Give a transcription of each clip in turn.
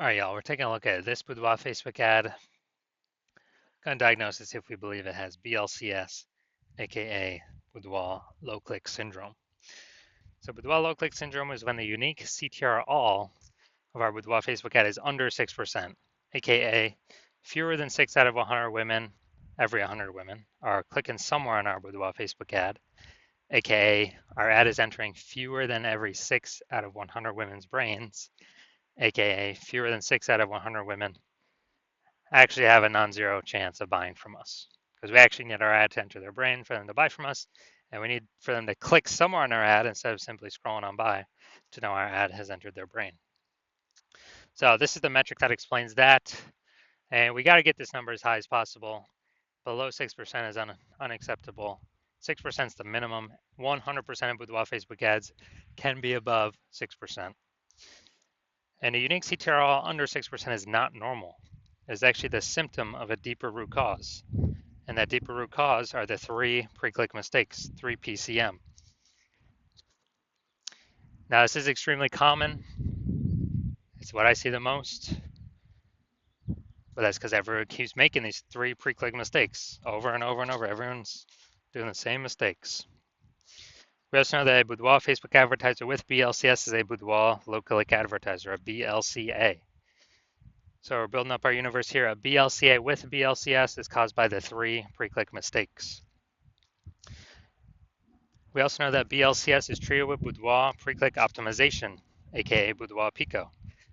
All right, y'all, we're taking a look at this boudoir Facebook ad. Gonna diagnose to see if we believe it has BLCS, aka boudoir low click syndrome. So boudoir low click syndrome is when the unique CTR all of our boudoir Facebook ad is under 6%, aka fewer than 6 out of 100 women, every 100 women, are clicking somewhere on our boudoir Facebook ad, aka our ad is entering fewer than every 6 out of 100 women's brains, aka fewer than 6 out of 100 women actually have a non-zero chance of buying from us, because we actually need our ad to enter their brain for them to buy from us, and we need for them to click somewhere on our ad instead of simply scrolling on by to know our ad has entered their brain. So this is the metric that explains that, and we got to get this number as high as possible. Below 6% is unacceptable. 6% is the minimum. 100% of boudoir Facebook ads can be above 6%. And a unique CTRL under 6% is not normal. It's actually the symptom of a deeper root cause. And that deeper root cause are the 3 pre-click mistakes, 3 PCM. Now, this is extremely common. It's what I see the most. But that's because everyone keeps making these 3 pre-click mistakes over and over and over. Everyone's doing the same mistakes. We also know that a boudoir Facebook advertiser with BLCS is a boudoir low-click advertiser, a BLCA. So we're building up our universe here. A BLCA with BLCS is caused by the 3 pre-click mistakes. We also know that BLCS is treated with boudoir pre-click optimization, aka boudoir Pico,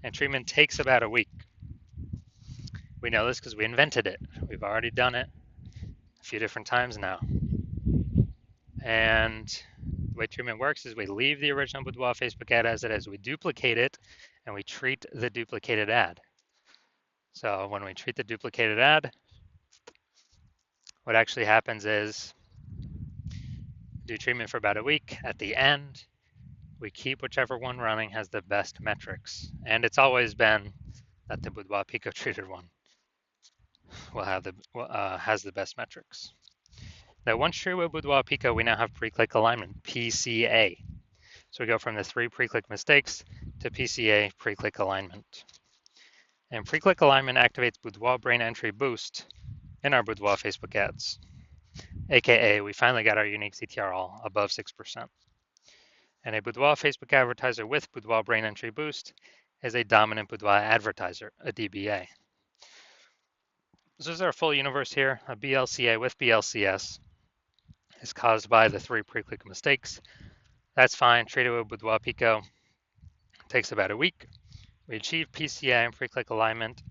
and treatment takes about a week. We know this because we invented it. We've already done it a few different times now. And the way treatment works is we leave the original boudoir Facebook ad as it is. We duplicate it, and we treat the duplicated ad. So when we treat the duplicated ad, what actually happens is do treatment for about a week. At the end, we keep whichever one running has the best metrics. And it's always been that the boudoir Pico treated one will have has the best metrics. Now, once treated with boudoir Pico, we now have pre-click alignment, PCA. So we go from the 3 pre-click mistakes to PCA, pre-click alignment. And pre-click alignment activates boudoir brain entry boost in our boudoir Facebook ads, aka we finally got our unique CTR all above 6%. And a boudoir Facebook advertiser with boudoir brain entry boost is a dominant boudoir advertiser, a DBA. So this is our full universe here. A BLCA with BLCS is caused by the 3 pre-click mistakes. That's fine. Treated with boudoir Pico. It takes about a week. We achieve PCA and pre-click alignment,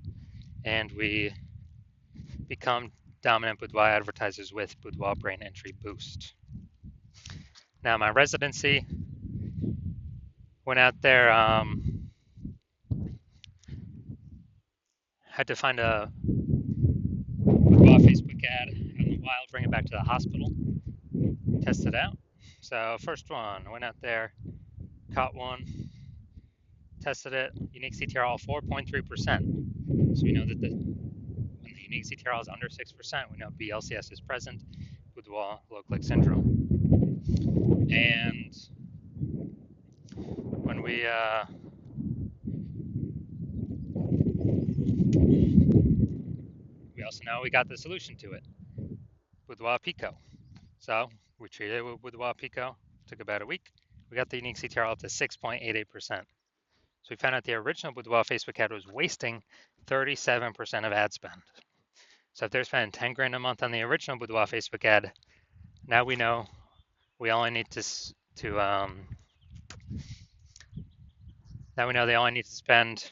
and we become dominant boudoir advertisers with boudoir brain entry boost. Now, my residency went out there, had to find a boudoir Facebook ad out in the wild, bring it back to the hospital, test it out. So first one, went out there, caught one, tested it, unique CTR all 4.3%. So we know that when the unique CTR is under 6%, we know BLCS is present, boudoir low click syndrome. And when we also know we got the solution to it, boudoir Pico. So we treated it with boudoir Pico, took about a week. We got the unique CTR up to 6.88%. So we found out the original boudoir Facebook ad was wasting 37% of ad spend. So if they're spending 10 grand a month on the original boudoir Facebook ad, now we know we only need now we know they only need to spend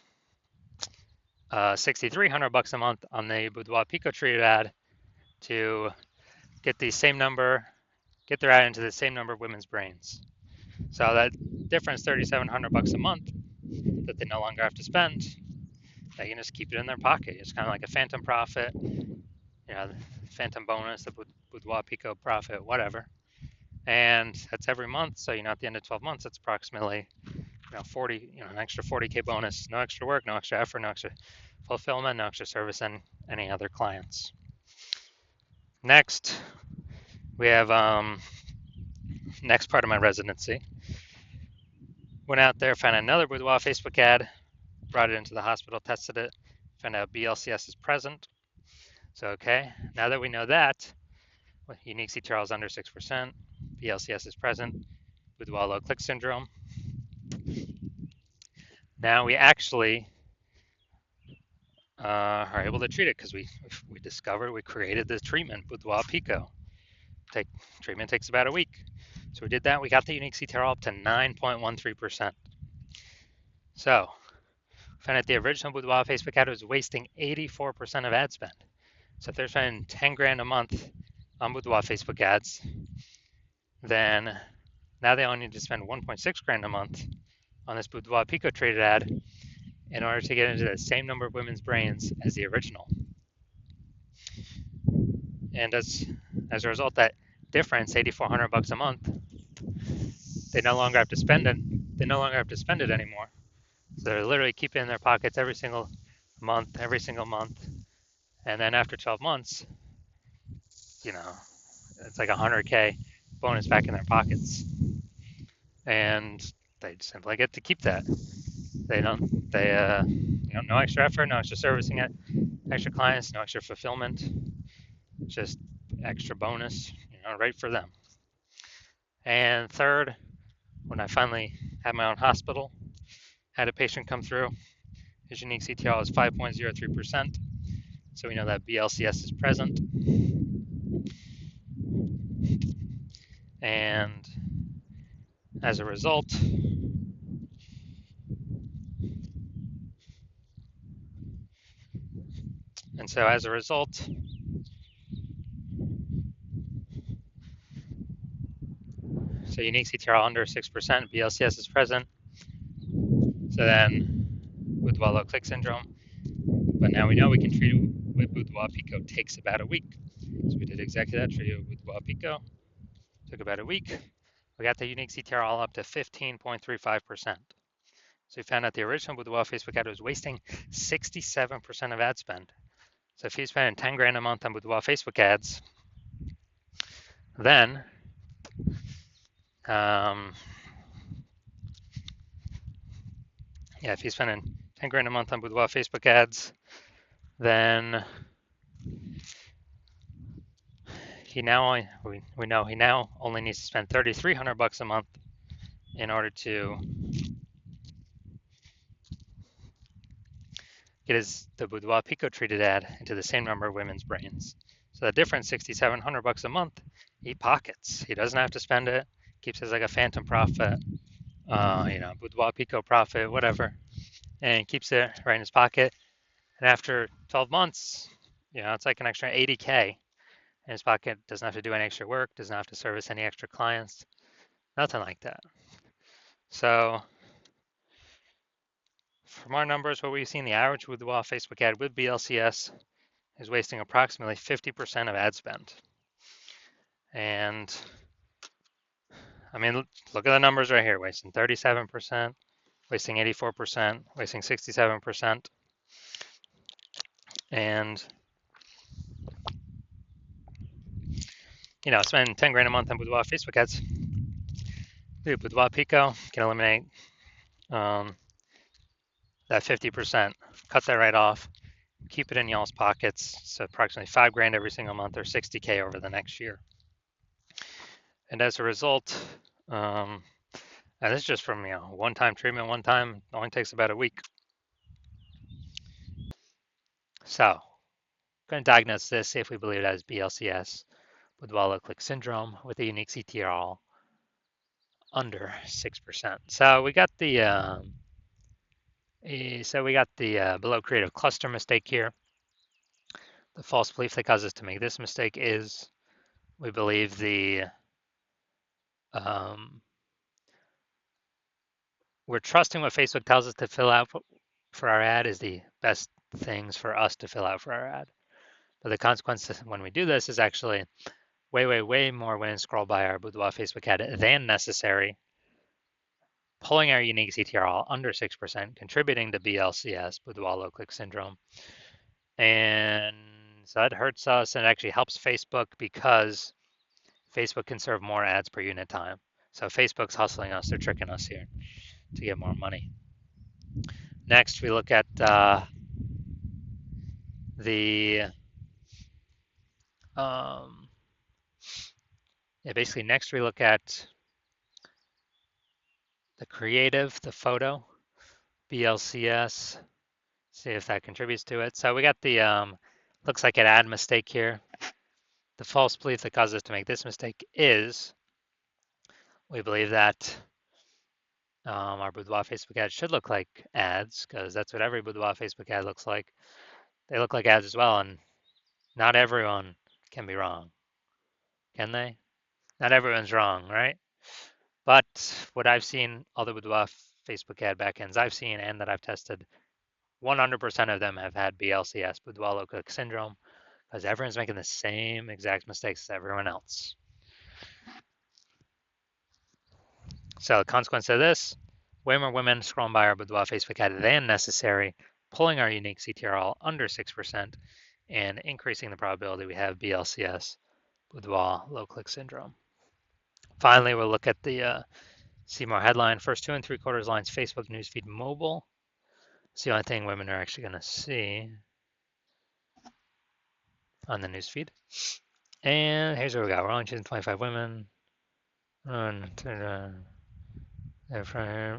$6,300 a month on the boudoir Pico treated ad to get the same number, get their ad into the same number of women's brains. So that difference, $3,700 a month, that they no longer have to spend, they can just keep it in their pocket. It's kind of like a phantom profit, phantom bonus, the boudoir Pico profit, whatever. And that's every month. So, at the end of 12 months, it's approximately, 40, an extra 40K bonus, no extra work, no extra effort, no extra fulfillment, no extra service, and any other clients. Next, we have next part of my residency. Went out there, found another boudoir Facebook ad, brought it into the hospital, tested it, found out BLCS is present. So, okay, now that we know that, unique CTRL is under 6%, BLCS is present, boudoir low click syndrome. Now we actually are able to treat it because we discovered, we created the treatment, boudoir pico. Treatment takes about a week. So we did that. We got the unique CTRL up to 9.13%. So found that the original boudoir Facebook ad was wasting 84% of ad spend. So if they're spending 10 grand a month on boudoir Facebook ads, then now they only need to spend 1.6 grand a month on this boudoir pico traded ad in order to get into the same number of women's brains as the original. And as a result, that difference, $8,400 a month, they no longer have to spend it. They no longer have to spend it anymore. So they're literally keeping it in their pockets every single month, and then after 12 months, it's like 100K bonus back in their pockets, and they simply get to keep that. No extra effort, no extra servicing it, extra clients, no extra fulfillment, just extra bonus, right for them. And third, when I finally had my own hospital, had a patient come through, his unique CTRL is 5.03%, so we know that BLCS is present. And as a result, so unique CTRL under 6%, BLCS is present. So then boudoir low click syndrome, but now we know we can treat it with boudoir pico. Takes about a week. So we did exactly that, treated it with boudoir pico. Took about a week. We got the unique CTRL up to 15.35%. So we found out the original boudoir Facebook ad was wasting 67% of ad spend. So if he's spending 10 grand a month on boudoir Facebook ads, then if he's spending 10 grand a month on boudoir Facebook ads, then we know he now only needs to spend $3,300 a month in order to get the boudoir pico treated ad into the same number of women's brains. So the difference, $6,700 a month, he pockets. He doesn't have to spend it. Keeps it as like a phantom profit, boudoir pico profit, whatever, and keeps it right in his pocket. And after 12 months, it's like an extra 80K in his pocket. Doesn't have to do any extra work. Doesn't have to service any extra clients. Nothing like that. So from our numbers, what we've seen, the average boudoir Facebook ad with BLCS is wasting approximately 50% of ad spend. And I mean, look at the numbers right here, wasting 37%, wasting 84%, wasting 67%. And, spending 10 grand a month on boudoir Facebook ads. Boudoir pico can eliminate that 50%, cut that right off, keep it in y'all's pockets. So approximately 5 grand every single month, or 60K over the next year. And as a result, and this is just from one-time treatment, only takes about a week. So I'm going to diagnose this, see if we believe it has BLCS, boudoir low click syndrome with a unique CTRL under 6%. So we got the below creative cluster mistake here. The false belief that causes us to make this mistake is we believe we're trusting what Facebook tells us to fill out for our ad is the best things for us to fill out for our ad. But the consequence when we do this is actually way more women scroll by our boudoir Facebook ad than necessary, pulling our unique CTRL under 6%, contributing to BLCS, boudoir low click syndrome. And so that hurts us, and it actually helps Facebook because Facebook can serve more ads per unit time. So Facebook's hustling us, they're tricking us here to get more money. Next, we look at the basically next we look at the creative, the photo, BLCS, see if that contributes to it. So we got the looks like an ad mistake here. The false belief that causes us to make this mistake is we believe that our boudoir Facebook ad should look like ads because that's what every boudoir Facebook ad looks like. They look like ads as well, and not everyone can be wrong, can they? Not everyone's wrong, right? But what I've seen, all the boudoir Facebook ad backends I've seen and that I've tested, 100% of them have had BLCS, boudoir low click syndrome, because everyone's making the same exact mistakes as everyone else. So the consequence of this, way more women scrolling by our boudoir Facebook ad than necessary, pulling our unique CTRL under 6%, and increasing the probability we have BLCS, boudoir low click syndrome. Finally, we'll look at the see more headline. First 2 3/4 lines, Facebook newsfeed mobile. It's the only thing women are actually going to see on the newsfeed. And here's what we got. We're only choosing 25 women. All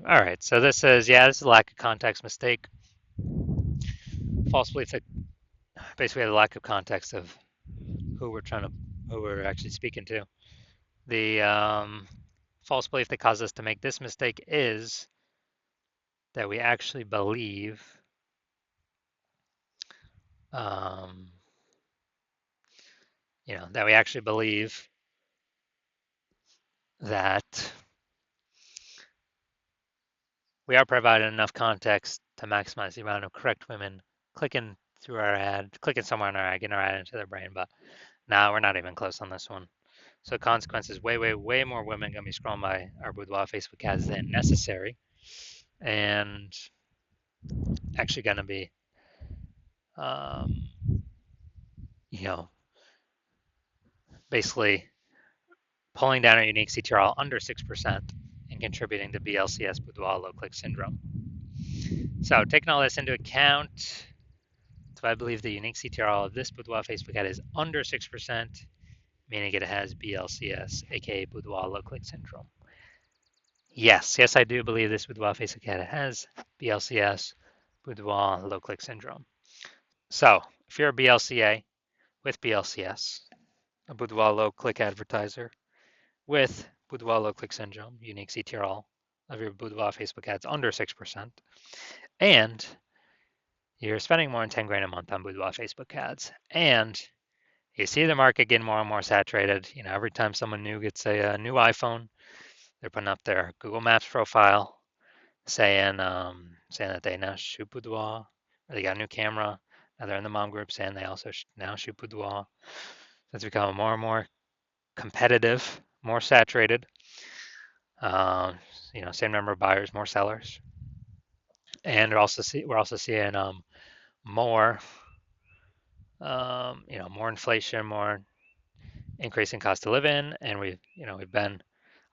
right, so this is, yeah, this is a lack of context mistake. False belief that basically we have a lack of context of who we're actually speaking to. The false belief that caused us to make this mistake is that we actually believe that we actually believe that we are providing enough context to maximize the amount of correct women clicking through our ad, clicking somewhere on our ad, getting our ad into their brain. But now we're not even close on this one. So consequences, way more women gonna be scrolling by our boudoir Facebook ads than necessary, and actually gonna be, you know, basically pulling down our unique CTRL under 6% and contributing to BLCS, boudoir low click syndrome. So taking all this into account, so I believe the unique CTRL of this boudoir Facebook ad is under 6%, meaning it has BLCS, aka boudoir low click syndrome. Yes, I do believe this boudoir Facebook ad has BLCS, boudoir low click syndrome. So if you're a BLCA with BLCS, a boudoir low click advertiser with boudoir low click syndrome, unique CTRL of your boudoir Facebook ads under 6%, and you're spending more than 10 grand a month on boudoir Facebook ads, and you see the market getting more and more saturated. Every time someone new gets a new iPhone, they're putting up their Google Maps profile saying that they now shoot boudoir, or they got a new camera. Now they're in the mom group saying they also now shoot boudoir. It's becoming more and more competitive, more saturated. Same number of buyers, more sellers, and we're also seeing more, more inflation, more increasing cost of living, and we've been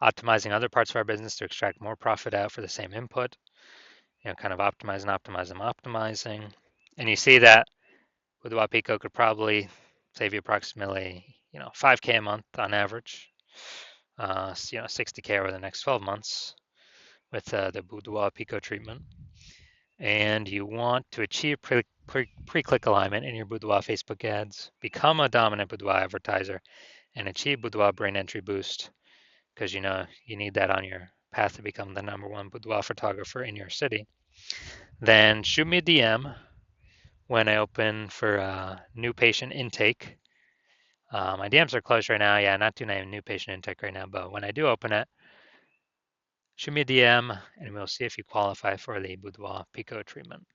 optimizing other parts of our business to extract more profit out for the same input. Kind of optimizing, and you see that with Wapico could probably save you approximately 5K a month on average, 60K over the next 12 months with the boudoir Pico treatment. And you want to achieve pre-click alignment in your boudoir Facebook ads, become a dominant boudoir advertiser, and achieve boudoir brain entry boost, because you need that on your path to become the #1 boudoir photographer in your city. Then shoot me a DM when I open for new patient intake. My DMs are closed right now. Yeah, not doing any new patient intake right now, but when I do open it, shoot me a DM and we'll see if you qualify for the boudoir Pico treatment.